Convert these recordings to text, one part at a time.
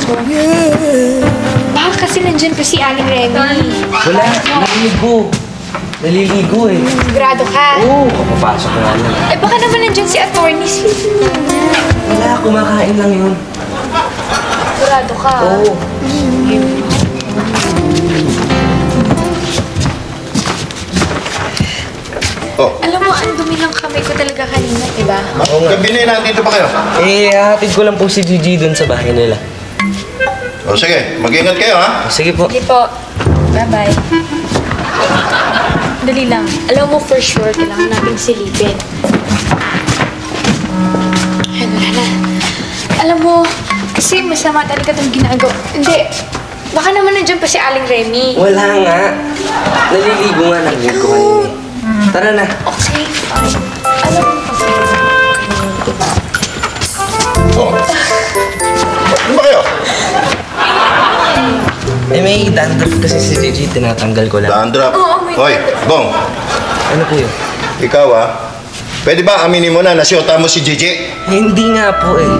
mo? Baka kasi nandyan pa si Aling Remy. Wala, naliligo eh. Sigurado ka? Oo, kapapasok na lang. Eh baka naman nandyan si attorney. Wala, kumakain lang yun. Sigurado ka? Oo. Oh. Alam mo, ang dumi ng kamay ko talaga kanina, diba? Gabi na yun, nandito pa kayo. Hatid ko lang po si Gigi doon sa bahay nila. O sige, mag-ingat kayo ha. Sige po. Sige po. Bye-bye. Dali lang. Alam mo, for sure, kailangan natin silipin. Ayan, wala na. Alam mo, kasi masama talaga itong ginagawa. Hindi. Baka naman nandiyan pa si Aling Remy. Wala nga. Naliligo nga ng ko kanina. Tara na. Okay, fine. Alam mo kasi, diba? Oh. Ano ba kayo? May dandruff kasi si Gigi, tinatanggal ko lang. Dandruff. Oo, may Hoy, Bong. Ano po yun? Ikaw pwede ba aminin mo na siyota mo si Gigi? Hindi nga po eh.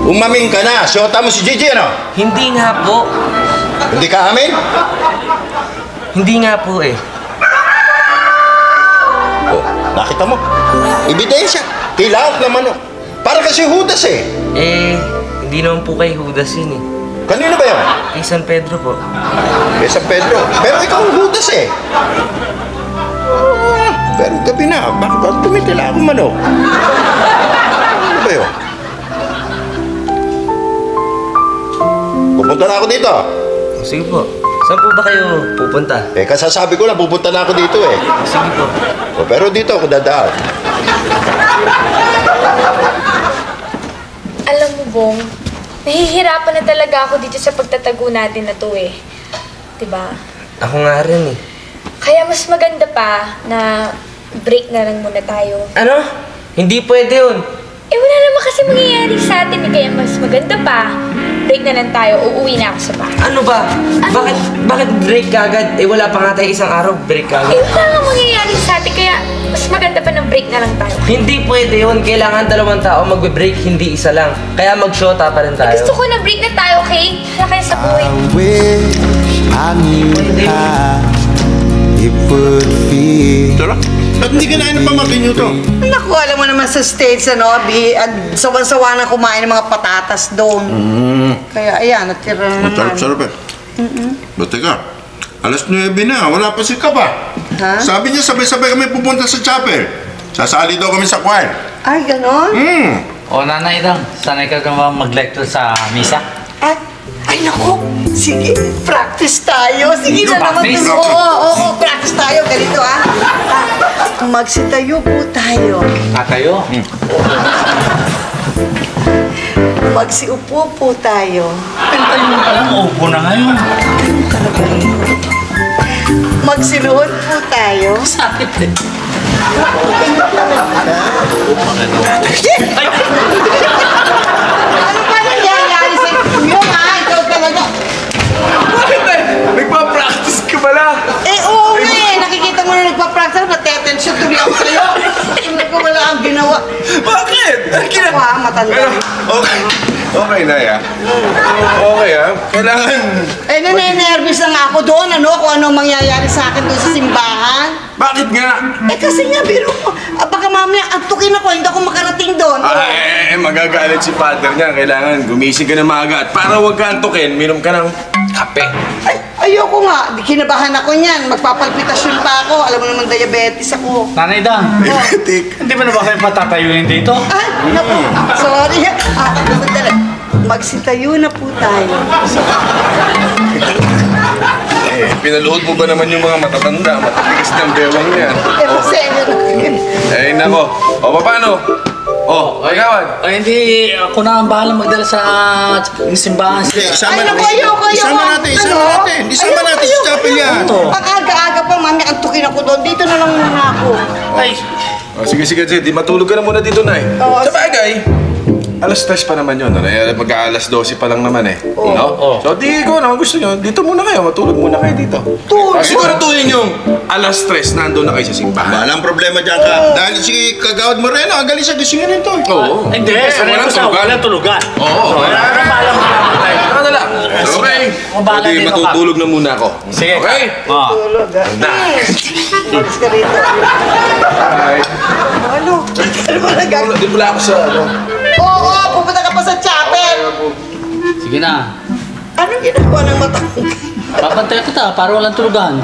Umaming ka na, siyota mo si Gigi ano? Hindi nga po. Hindi ka amin? Hindi nga po eh. Oh, nakita mo? Ebidensya. Kailangan naman para kasi Judas eh. Hindi naman po kay Judas yun eh. Kanino ba yun? Kay San Pedro po. Kay San Pedro. Pero ikaw ang Judas eh. Pero gabi na, bakit tumitila ako man Ano ba yun? Pupunta na ako dito. Sige po. Saan po ba kayo pupunta? Kasasabi ko lang, pupunta na ako dito eh. Sige po. Pero dito ako dadaan. Alam mo, Bong, nahihirapan na talaga ako dito sa pagtatago natin na to eh. Diba? Ako nga rin eh. Kaya mas maganda pa na break na lang muna tayo. Ano? Hindi pwede yun. Wala naman kasi mangyayari sa atin eh. Kaya mas maganda pa, break na lang tayo. Uuwi na ako sa bahay. Ano ba? Bakit break ka agad? Wala pa nga tayo isang araw, break ka agad. Wala nga mangyayari sa atin. Kaya mas maganda pa ng break na lang tayo. Hindi pwede yun. Kailangan dalawang tao magbe-break, hindi isa lang. Kaya mag-shota pa rin tayo. Gusto ko na break na tayo, okay? Wala kayo sa buhay. I wish I knew how it would feel. Tara, ba't hindi ka na pamagin nyo to? Naku, alam mo naman sa States, sawan-sawa na kumain ng mga patatas doon. Kaya ayan, natira na naman. Sarap eh. Ba't teka, alas 9 na, wala pa si Kapa. Ha? Sabi niya sabay-sabay kami pupunta sa chapel. Sasali daw kami sa choir. Ay, ganon? O nanay lang, sanay ka naman mag-lecture sa misa? Ay, naku, sige, practice tayo. Sige na naman. Practice? Oo, practice tayo. Ganito magsitayo po tayo. Tayo? Magsiupo po tayo. Tayo mo palang, upo na ngayon. Magsiluhod po tayo. Sakit eh. Ano pa nangyayari sa inyo, Ikaw talaga. Bakit eh? Nagpa-practice ka pala? Oo nga nakikita mo na nagpa-practice, natetensyon tuloy ako sa'yo. Wala ang ginawa. Bakit? Matanda. Okay na ya. Okay kailangan... Nane-nervous na nga ako doon, kung ano mangyayari sa akin doon sa simbahan. Bakit nga? Kasi nga, biro mo, baka mamaya antukin ako, hindi ako makarating doon. Magagalit si father niya. Kailangan gumising ka na maaga. At para huwag ka antukin, minom ka ng kape. Ayoko nga, kinabahan ako niyan. Magpapalpitasyon pa ako. Alam mo naman, diabetes ako. Nanay Dang, hindi ba na ba kayo patatayuin dito? Ay, naku, sorry. Magsitayo na po tayo. Pinaluhod mo ba naman yung mga matatanda? Matatigas ng bewang niya. Nako. O, paano? Kagawan. Hindi, ako na ang bahala magdala sa simbahan. Isama ayoko. natin sa chapel yan. Pag aga-aga pa, mami, antukin ako doon. Dito na lang muna ako. Sige. Di matulog ka na muna dito, Nay. Sa bagay, alas 3 pa naman yun. Mag-aalas 12 pa lang naman eh. No? So, di ko naman gusto nyo. Dito muna kayo. Matulog muna kayo dito. Siguraduhin yung alas 3 nandun na kayo sa simbahan. Walang problema dyan ka. Dahil si Kagawad Moreno, ang galing sa gisingin rin to. Oo. Hindi, Walang tulugan. walang tulugan. Oo. Wala na balang tayo. Kung bahala Hindi, dito ka. matutulog na muna ako. Sige. Okay? Oo. Tulog ah. Na. Alis ka rito. Bye. Ano? Ano ba nagagawa? Di pala ako sa ano. Oo, pupunta ka pa sa chapel. Sige na. Anong ginagawa ng mata? Papantay kita para walang tulugan.